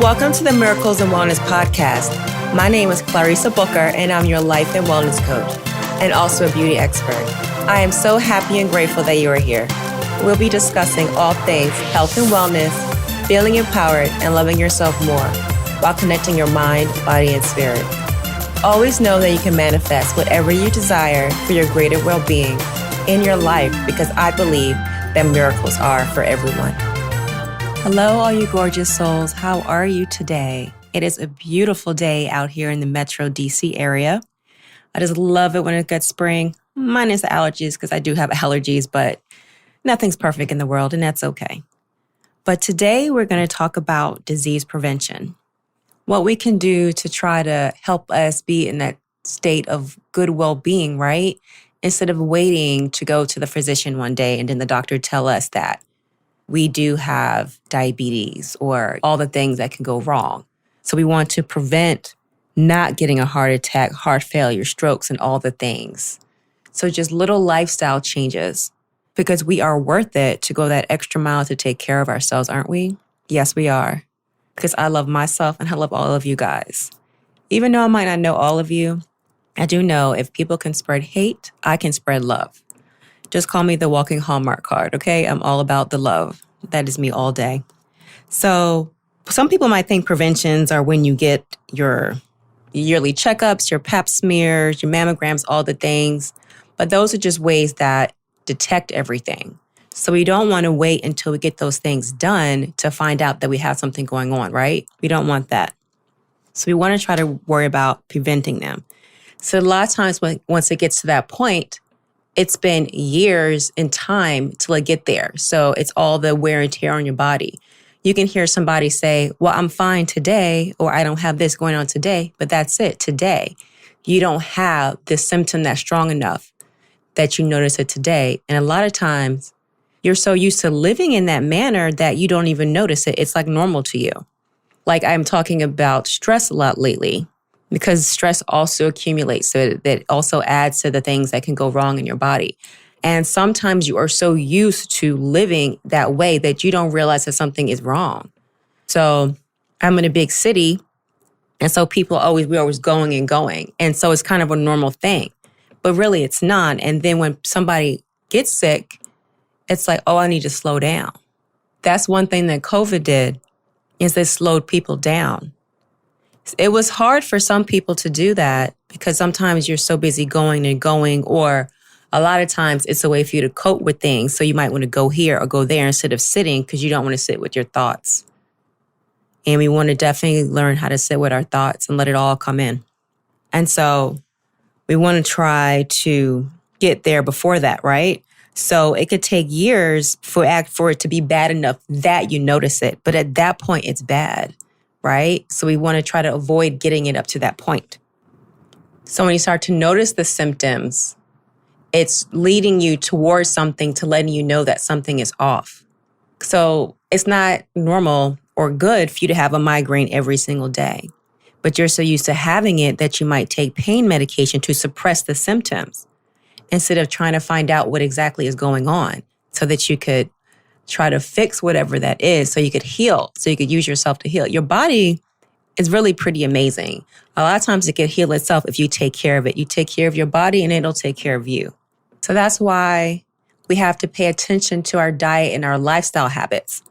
Welcome to the Miracles and Wellness Podcast. My name is Clarissa Booker, and I'm your life and wellness coach, and also a beauty expert. I am so happy and grateful that you are here. We'll be discussing all things health and wellness, feeling empowered, and loving yourself more while connecting your mind, body, and spirit. Always know that you can manifest whatever you desire for your greater well-being in your life, because I believe that miracles are for everyone. Hello, all you gorgeous souls. How are you today? It is a beautiful day out here in the Metro DC area. I just love it when it gets spring, minus the allergies, because I do have allergies, but nothing's perfect in the world, and that's okay. But today we're going to talk about disease prevention. What we can do to try to help us be in that state of good well-being, right? Instead of waiting to go to the physician one day and then the doctor tell us that we do have diabetes or all the things that can go wrong. So we want to prevent not getting a heart attack, heart failure, strokes, and all the things. So just little lifestyle changes, because we are worth it to go that extra mile to take care of ourselves, aren't we? Yes, we are. Because I love myself and I love all of you guys. Even though I might not know all of you, I do know if people can spread hate, I can spread love. Just call me the walking Hallmark card, okay? I'm all about the love. That is me all day. So some people might think preventions are when you get your yearly checkups, your pap smears, your mammograms, all the things. But those are just ways that detect everything. So we don't want to wait until we get those things done to find out that we have something going on, right? We don't want that. So we want to try to worry about preventing them. So a lot of times once it gets to that point, it's been years in time till I get there. So it's all the wear and tear on your body. You can hear somebody say, well, I'm fine today, or I don't have this going on today, but that's it, today. You don't have this symptom that's strong enough that you notice it today. And a lot of times you're so used to living in that manner that you don't even notice it. It's like normal to you. Like I'm talking about stress a lot lately, because stress also accumulates. So that also adds to the things that can go wrong in your body. And sometimes you are so used to living that way that you don't realize that something is wrong. So I'm in a big city. And so we're always going and going. And so it's kind of a normal thing, but really it's not. And then when somebody gets sick, it's like, oh, I need to slow down. That's one thing that COVID did, is it slowed people down. It was hard for some people to do that because sometimes you're so busy going and going, or a lot of times it's a way for you to cope with things. So you might want to go here or go there instead of sitting, because you don't want to sit with your thoughts. And we want to definitely learn how to sit with our thoughts and let it all come in. And so we want to try to get there before that, right? So it could take years for it to be bad enough that you notice it. But at that point, it's bad, right? So we want to try to avoid getting it up to that point. So when you start to notice the symptoms, it's leading you towards something to letting you know that something is off. So it's not normal or good for you to have a migraine every single day, but you're so used to having it that you might take pain medication to suppress the symptoms instead of trying to find out what exactly is going on so that you could try to fix whatever that is, so you could heal, so you could use yourself to heal. Your body is really pretty amazing. A lot of times it can heal itself if you take care of it. You take care of your body and it'll take care of you. So that's why we have to pay attention to our diet and our lifestyle habits.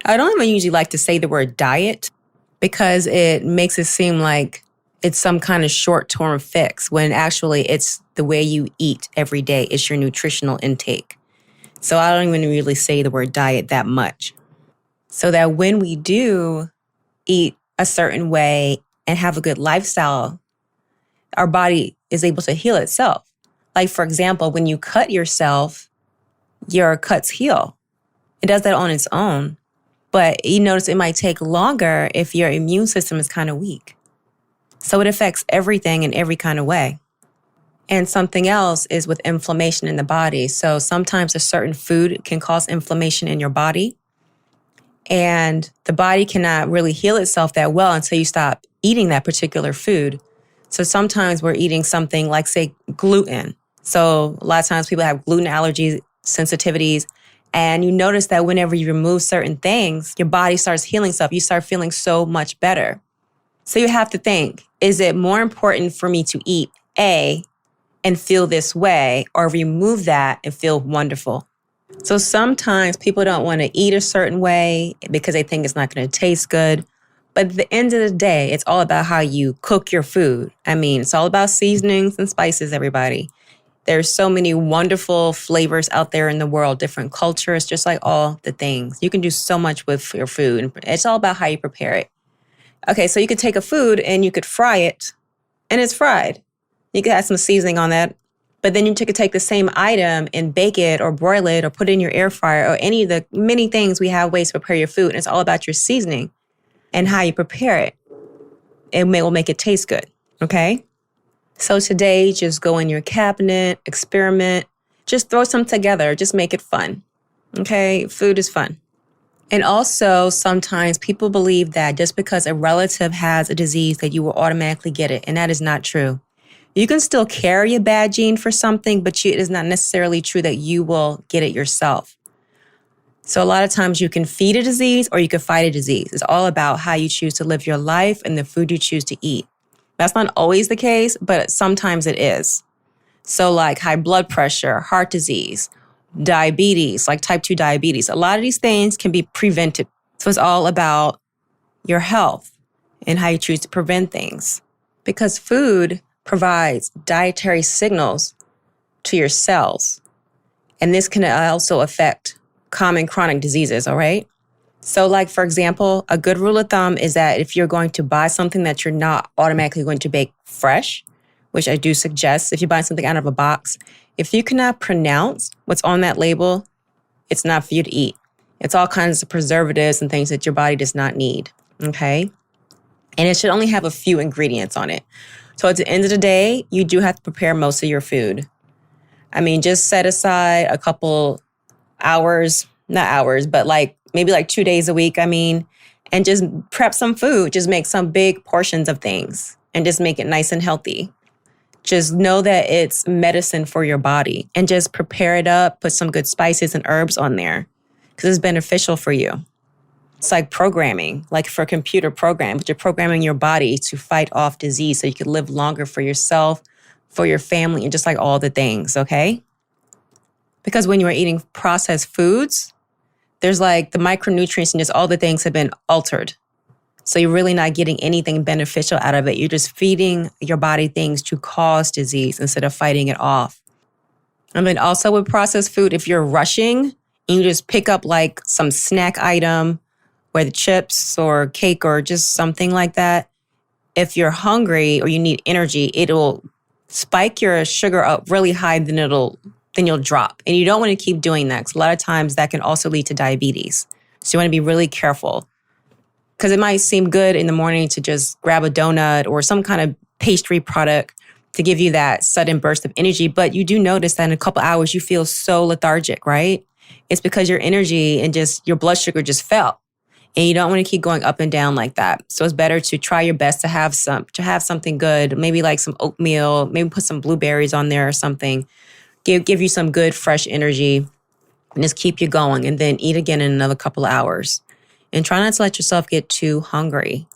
I don't even usually like to say the word diet because it makes it seem like it's some kind of short-term fix, when actually it's the way you eat every day. It's your nutritional intake. So I don't even really say the word diet that much. So that when we do eat a certain way and have a good lifestyle, our body is able to heal itself. Like, for example, when you cut yourself, your cuts heal. It does that on its own. But you notice it might take longer if your immune system is kind of weak. So it affects everything in every kind of way. And something else is with inflammation in the body. So sometimes a certain food can cause inflammation in your body. And the body cannot really heal itself that well until you stop eating that particular food. So sometimes we're eating something like, say, gluten. So a lot of times people have gluten allergies, sensitivities, And you notice that whenever you remove certain things, your body starts healing stuff. You start feeling so much better. So you have to think, is it more important for me to eat A and feel this way, or remove that and feel wonderful? So sometimes people don't want to eat a certain way because they think it's not going to taste good. But at the end of the day, it's all about how you cook your food. I mean, it's all about seasonings and spices, everybody. There's so many wonderful flavors out there in the world, different cultures, just like all the things. You can do so much with your food. It's all about how you prepare it. Okay, so you could take a food and you could fry it, and it's fried. You could add some seasoning on that. But then you could take the same item and bake it or broil it or put it in your air fryer or any of the many things we have ways to prepare your food. And it's all about your seasoning and how you prepare it. It will make it taste good, okay? So today, just go in your cabinet, experiment, just throw some together, just make it fun, okay? Food is fun. And also, sometimes people believe that just because a relative has a disease that you will automatically get it, and that is not true. You can still carry a bad gene for something, but it is not necessarily true that you will get it yourself. So a lot of times you can feed a disease or you can fight a disease. It's all about how you choose to live your life and the food you choose to eat. That's not always the case, but sometimes it is. So like high blood pressure, heart disease, diabetes, like type 2 diabetes, a lot of these things can be prevented. So it's all about your health and how you choose to prevent things. Because food provides dietary signals to your cells. And this can also affect common chronic diseases, all right? So like, for example, a good rule of thumb is that if you're going to buy something that you're not automatically going to bake fresh, which I do suggest if you buy something out of a box, if you cannot pronounce what's on that label, it's not for you to eat. It's all kinds of preservatives and things that your body does not need, okay? And it should only have a few ingredients on it. So at the end of the day, you do have to prepare most of your food. I mean, just set aside a couple hours, not hours, but maybe 2 days a week, and just prep some food. Just make some big portions of things and just make it nice and healthy. Just know that it's medicine for your body and just prepare it up, put some good spices and herbs on there because it's beneficial for you. It's like programming, like for a computer program, but you're programming your body to fight off disease so you can live longer for yourself, for your family, and just like all the things, okay? Because when you're eating processed foods, there's like the micronutrients and just all the things have been altered. So you're really not getting anything beneficial out of it. You're just feeding your body things to cause disease instead of fighting it off. And then also with processed food, if you're rushing and you just pick up like some snack item, whether chips or cake or just something like that, if you're hungry or you need energy, it'll spike your sugar up really high, then you'll drop. And you don't want to keep doing that because a lot of times that can also lead to diabetes. So you want to be really careful because it might seem good in the morning to just grab a donut or some kind of pastry product to give you that sudden burst of energy. But you do notice that in a couple hours, you feel so lethargic, right? It's because your energy and just your blood sugar just fell. And you don't want to keep going up and down like that. So it's better to try your best to have something good, maybe like some oatmeal, maybe put some blueberries on there or something. Give you some good, fresh energy and just keep you going and then eat again in another couple of hours. And try not to let yourself get too hungry.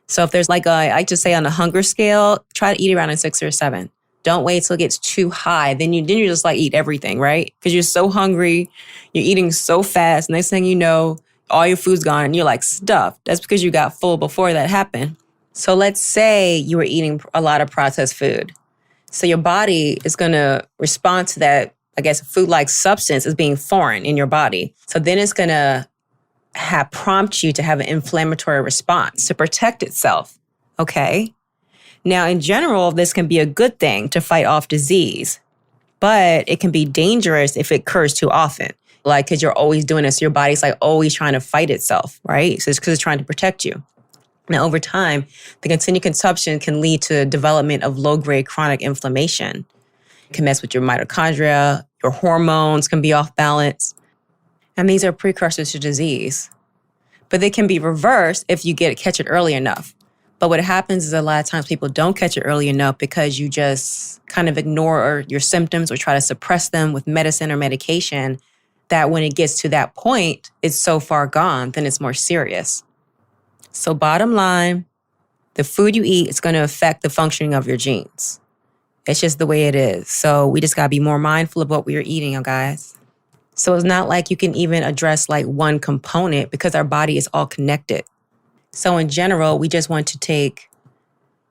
So if there's I like to say on a hunger scale, try to eat around a 6 or 7. Don't wait till it gets too high. Then you just eat everything, right? Because you're so hungry, you're eating so fast. Next thing you know, all your food's gone and you're stuffed. That's because you got full before that happened. So let's say you were eating a lot of processed food. So your body is going to respond to that, food-like substance as being foreign in your body. So then it's going to prompt you to have an inflammatory response to protect itself, okay? Now, in general, this can be a good thing to fight off disease, but it can be dangerous if it occurs too often. Because you're always doing this, your body's always trying to fight itself, right? So it's because it's trying to protect you. Now, over time, the continued consumption can lead to development of low-grade chronic inflammation. It can mess with your mitochondria, your hormones can be off balance. And these are precursors to disease. But they can be reversed if you catch it early enough. But what happens is a lot of times people don't catch it early enough because you just kind of ignore your symptoms or try to suppress them with medicine or medication that when it gets to that point, it's so far gone, then it's more serious. So bottom line, the food you eat is going to affect the functioning of your genes. It's just the way it is. So we just got to be more mindful of what we are eating, you guys. So it's not like you can even address like one component because our body is all connected. So in general, we just want to take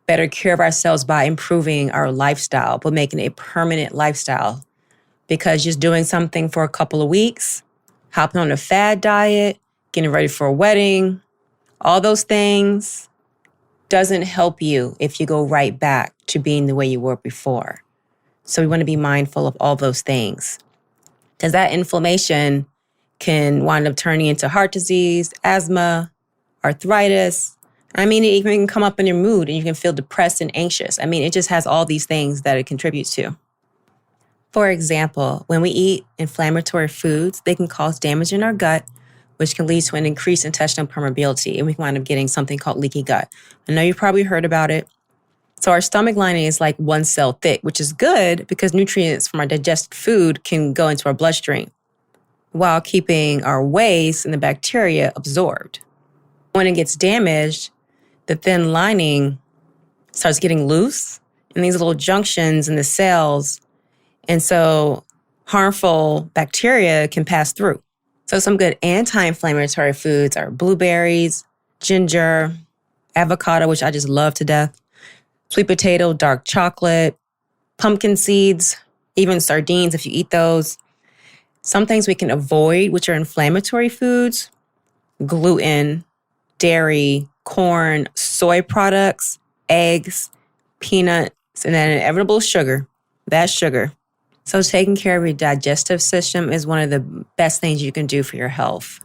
better care of ourselves by improving our lifestyle, but making it a permanent lifestyle. Because just doing something for a couple of weeks, hopping on a fad diet, getting ready for a wedding, all those things doesn't help you if you go right back to being the way you were before. So we want to be mindful of all those things. Because that inflammation can wind up turning into heart disease, asthma, arthritis. I mean, it even can come up in your mood and you can feel depressed and anxious. I mean, it just has all these things that it contributes to. For example, when we eat inflammatory foods, they can cause damage in our gut, which can lead to an increased intestinal permeability, and we can wind up getting something called leaky gut. I know you've probably heard about it. So our stomach lining is like one cell thick, which is good because nutrients from our digested food can go into our bloodstream while keeping our waste and the bacteria absorbed. When it gets damaged, the thin lining starts getting loose in these little junctions in the cells. And so harmful bacteria can pass through. So some good anti-inflammatory foods are blueberries, ginger, avocado, which I just love to death, sweet potato, dark chocolate, pumpkin seeds, even sardines if you eat those. Some things we can avoid, which are inflammatory foods, gluten, dairy, corn, soy products, eggs, peanuts, and then inevitable sugar. That's sugar. So taking care of your digestive system is one of the best things you can do for your health.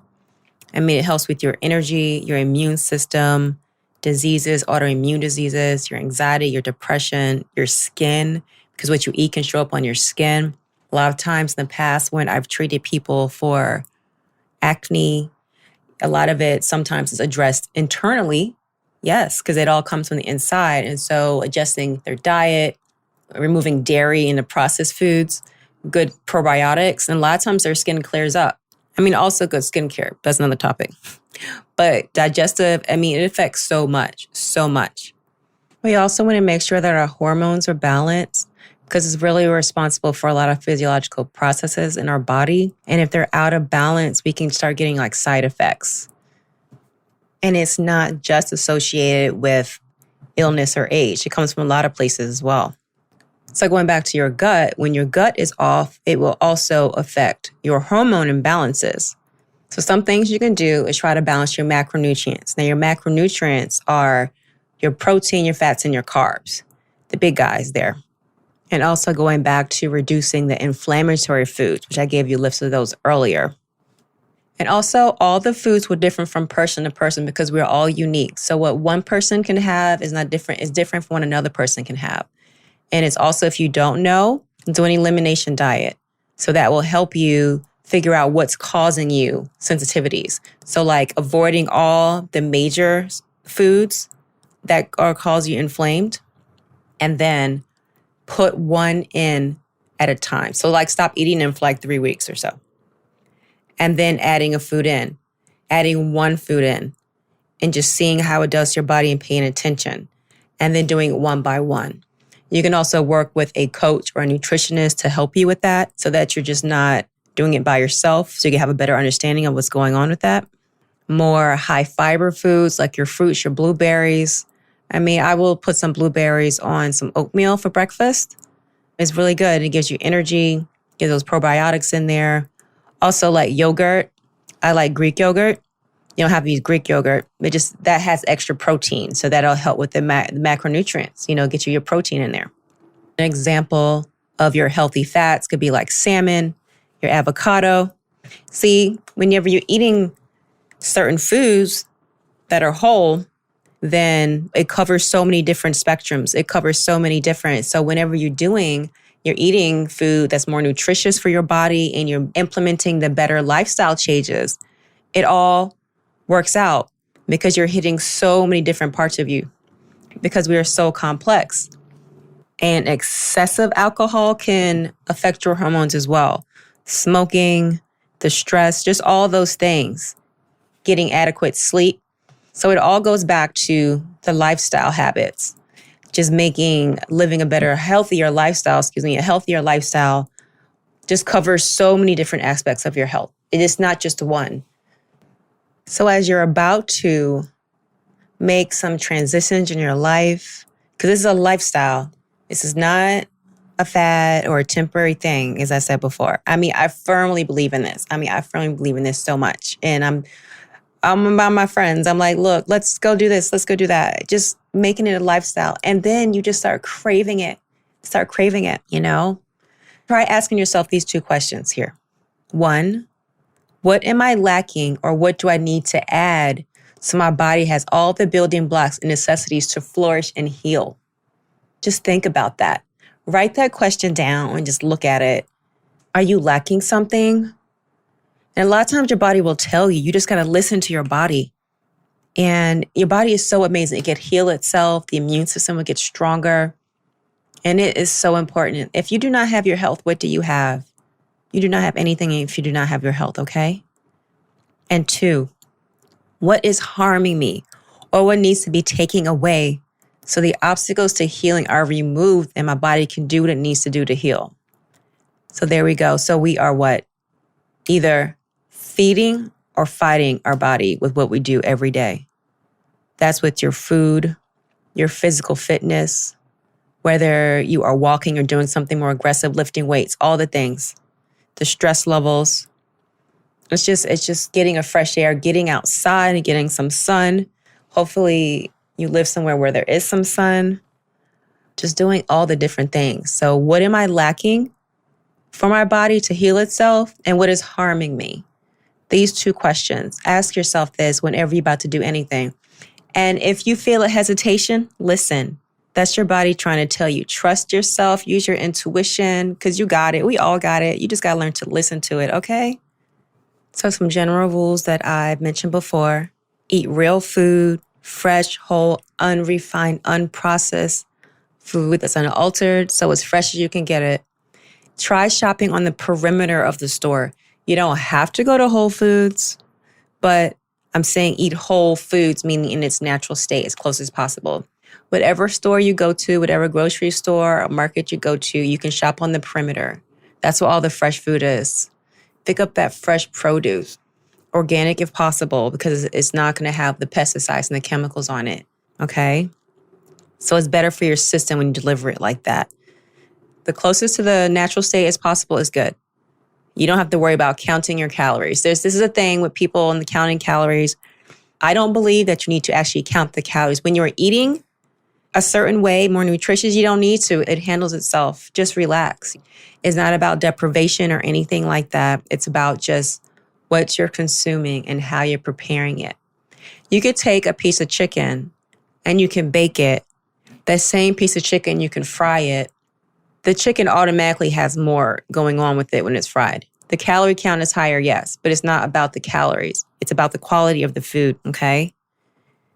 I mean, it helps with your energy, your immune system, diseases, autoimmune diseases, your anxiety, your depression, your skin, because what you eat can show up on your skin. A lot of times in the past when I've treated people for acne, a lot of it sometimes is addressed internally. Yes, because it all comes from the inside. And so adjusting their diet, removing dairy and the processed foods, good probiotics, and a lot of times their skin clears up. I mean, also good skincare. That's another topic. But digestive, I mean, it affects so much, so much. We also want to make sure that our hormones are balanced because it's really responsible for a lot of physiological processes in our body. And if they're out of balance, we can start getting like side effects. And it's not just associated with illness or age. It comes from a lot of places as well. So going back to your gut, when your gut is off, it will also affect your hormone imbalances. So some things you can do is try to balance your macronutrients. Now, your macronutrients are your protein, your fats, and your carbs, the big guys there. And also going back to reducing the inflammatory foods, which I gave you lists of those earlier. And also, all the foods were different from person to person because we're all unique. So what one person can have is not different, is different from what another person can have. And it's also, if you don't know, do an elimination diet. So that will help you figure out what's causing you sensitivities. So like avoiding all the major foods that are cause you inflamed, and then put one in at a time. So like stop eating them for like 3 weeks or so. And then adding a food in, adding one food in, and just seeing how it does to your body and paying attention. And then doing it one by one. You can also work with a coach or a nutritionist to help you with that so that you're just not doing it by yourself, so you can have a better understanding of what's going on with that. More high fiber foods like your fruits, your blueberries. I mean, I will put some blueberries on some oatmeal for breakfast. It's really good. It gives you energy, get those probiotics in there. Also like yogurt. I like Greek yogurt. You don't have to use Greek yogurt. That has extra protein. So that'll help with the macronutrients, get you your protein in there. An example of your healthy fats could be like salmon, your avocado. See, whenever you're eating certain foods that are whole, then it covers so many different spectrums. It covers so many different. So whenever you're eating food that's more nutritious for your body and you're implementing the better lifestyle changes, it all works out because you're hitting so many different parts of you because we are so complex. And excessive alcohol can affect your hormones as well. Smoking, the stress, just all those things, getting adequate sleep. So it all goes back to the lifestyle habits, just living a healthier lifestyle just covers so many different aspects of your health. It is not just one. So as you're about to make some transitions in your life, because this is a lifestyle, this is not a fad or a temporary thing, as I said before. I firmly believe in this. I firmly believe in this so much. And I'm about my friends. I'm like, look, let's go do this. Let's go do that. Just making it a lifestyle. And then you just start craving it. Try asking yourself these two questions here. 1, what am I lacking or what do I need to add so my body has all the building blocks and necessities to flourish and heal? Just think about that. Write that question down and just look at it. Are you lacking something? And a lot of times your body will tell you. You just got to listen to your body. And your body is so amazing. It can heal itself. The immune system will get stronger. And it is so important. If you do not have your health, what do you have? You do not have anything if you do not have your health, okay? And 2, what is harming me or what needs to be taken away so the obstacles to healing are removed and my body can do what it needs to do to heal? So there we go. So we are what? Either feeding or fighting our body with what we do every day. That's with your food, your physical fitness, whether you are walking or doing something more aggressive, lifting weights, all the things, the stress levels. It's just getting a fresh air, getting outside and getting some sun. Hopefully you live somewhere where there is some sun. Just doing all the different things. So what am I lacking for my body to heal itself? And what is harming me? These 2 questions. Ask yourself this whenever you're about to do anything. And if you feel a hesitation, listen. That's your body trying to tell you, trust yourself, use your intuition, because you got it. We all got it. You just got to learn to listen to it, okay? So some general rules that I've mentioned before. Eat real food, fresh, whole, unrefined, unprocessed food that's unaltered, so as fresh as you can get it. Try shopping on the perimeter of the store. You don't have to go to Whole Foods, but I'm saying eat whole foods, meaning in its natural state as close as possible. Whatever store you go to, whatever grocery store or market you go to, you can shop on the perimeter. That's what all the fresh food is. Pick up that fresh produce, organic if possible, because it's not going to have the pesticides and the chemicals on it, okay? So it's better for your system when you deliver it like that. The closest to the natural state as possible is good. You don't have to worry about counting your calories. This is a thing with people and the counting calories. I don't believe that you need to actually count the calories. When you're eating a certain way, more nutritious, you don't need to. It handles itself. Just relax. It's not about deprivation or anything like that. It's about just what you're consuming and how you're preparing it. You could take a piece of chicken and you can bake it. That same piece of chicken, you can fry it. The chicken automatically has more going on with it when it's fried. The calorie count is higher, yes, but it's not about the calories. It's about the quality of the food, okay?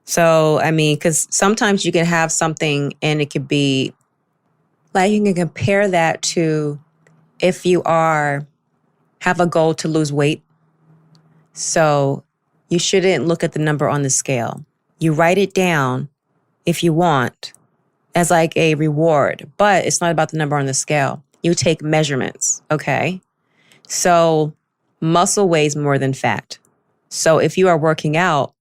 So, because sometimes you can have something and it could be, like you can compare that to if you have a goal to lose weight. So you shouldn't look at the number on the scale. You write it down if you want as like a reward, but it's not about the number on the scale. You take measurements, okay? So muscle weighs more than fat. So if you are working out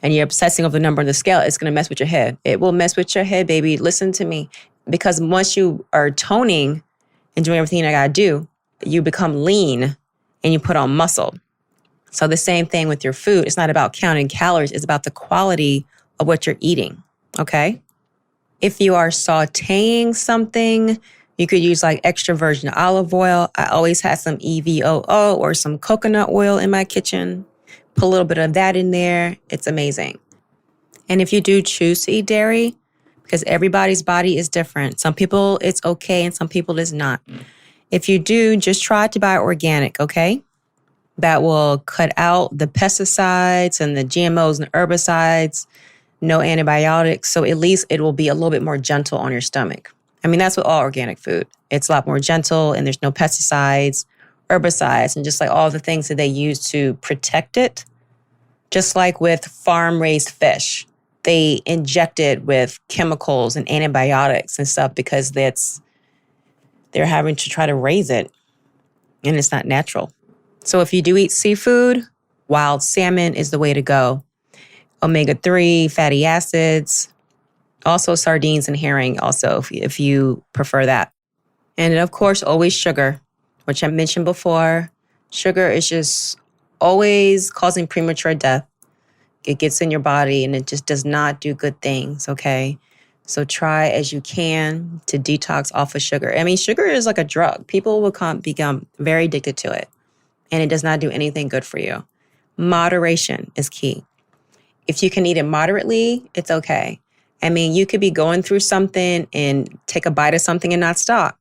and you're obsessing over the number on the scale, it's going to mess with your head. It will mess with your head, baby. Listen to me. Because once you are toning and doing everything I got to do, you become lean and you put on muscle. So the same thing with your food. It's not about counting calories. It's about the quality of what you're eating, okay? If you are sauteing something, you could use like extra virgin olive oil. I always have some EVOO or some coconut oil in my kitchen. Put a little bit of that in there. It's amazing. And if you do choose to eat dairy, because everybody's body is different. Some people it's okay and some people it's not. If you do, just try to buy organic, okay? That will cut out the pesticides and the GMOs and herbicides, no antibiotics. So at least it will be a little bit more gentle on your stomach. That's with all organic food. It's a lot more gentle and there's no pesticides herbicides and just like all the things that they use to protect it. Just like with farm-raised fish, they inject it with chemicals and antibiotics and stuff because they're having to try to raise it, and it's not natural. So if you do eat seafood, wild salmon is the way to go. Omega-3, fatty acids, also sardines and herring also if you prefer that. And of course, always sugar, which I mentioned before. Sugar is just always causing premature death. It gets in your body and it just does not do good things, okay? So try as you can to detox off of sugar. I mean, sugar is like a drug. People will become very addicted to it, and it does not do anything good for you. Moderation is key. If you can eat it moderately, it's okay. I mean, you could be going through something and take a bite of something and not stop.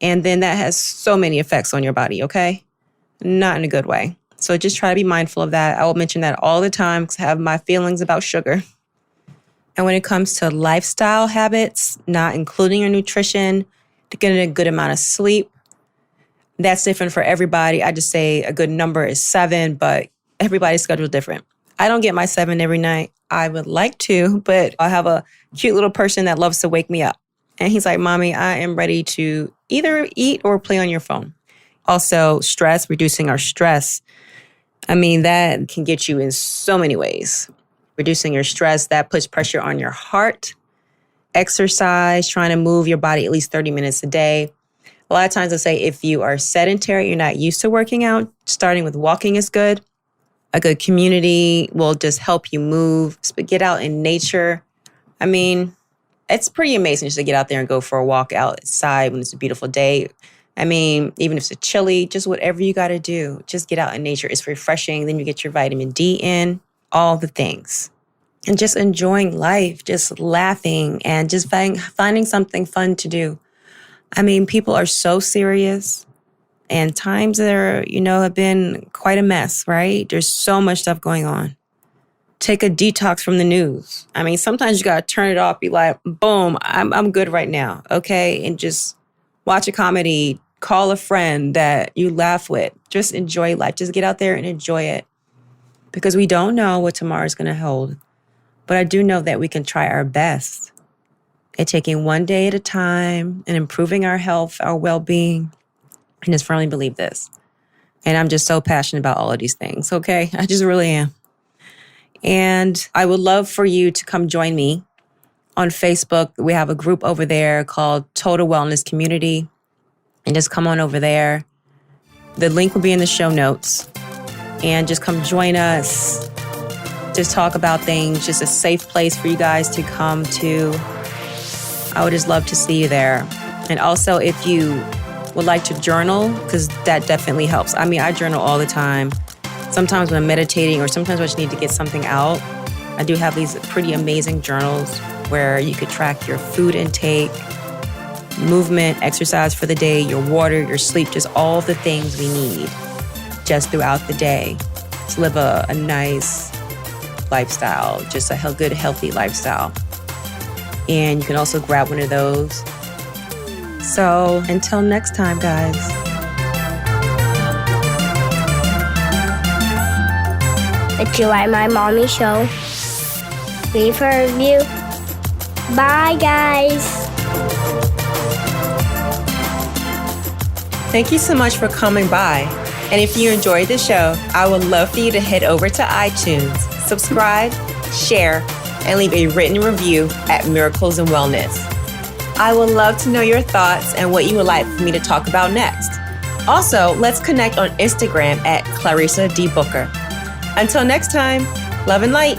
And then that has so many effects on your body, okay? Not in a good way. So just try to be mindful of that. I will mention that all the time because I have my feelings about sugar. And when it comes to lifestyle habits, not including your nutrition, to get a good amount of sleep, that's different for everybody. I just say a good number is 7, but everybody's schedule is different. I don't get my 7 every night. I would like to, but I have a cute little person that loves to wake me up. And he's like, Mommy, I am ready to either eat or play on your phone. Also, stress, reducing our stress. I mean, that can get you in so many ways. Reducing your stress, that puts pressure on your heart. Exercise, trying to move your body at least 30 minutes a day. A lot of times I say if you are sedentary, you're not used to working out, starting with walking is good. A good community will just help you move. But get out in nature. I mean, it's pretty amazing just to get out there and go for a walk outside when it's a beautiful day. I mean, even if it's chilly, just whatever you got to do, just get out in nature. It's refreshing. Then you get your vitamin D in, all the things. And just enjoying life, just laughing and just finding something fun to do. I mean, people are so serious. And times are, have been quite a mess, right? There's so much stuff going on. Take a detox from the news. I mean, sometimes you got to turn it off, be like, boom, I'm good right now, okay? And just watch a comedy, call a friend that you laugh with. Just enjoy life. Just get out there and enjoy it. Because we don't know what tomorrow's going to hold. But I do know that we can try our best at taking one day at a time and improving our health, our well-being. I just firmly believe this. And I'm just so passionate about all of these things, okay? I just really am. And I would love for you to come join me on Facebook. We have a group over there called Total Wellness Community. And just come on over there. The link will be in the show notes. And just come join us. Just talk about things. Just a safe place for you guys to come to. I would just love to see you there. And also, if you would like to journal, because that definitely helps. I mean, I journal all the time. Sometimes when I'm meditating or sometimes I just need to get something out. I do have these pretty amazing journals where you could track your food intake, movement, exercise for the day, your water, your sleep, just all the things we need just throughout the day to live a nice lifestyle, just a good, healthy lifestyle. And you can also grab one of those. So until next time, guys. If you like my mommy show, leave her a review. Bye, guys. Thank you so much for coming by. And if you enjoyed the show, I would love for you to head over to iTunes, subscribe, share, and leave a written review at Miracles in Wellness. I would love to know your thoughts and what you would like for me to talk about next. Also, let's connect on Instagram at Clarissa D. Booker. Until next time, love and light.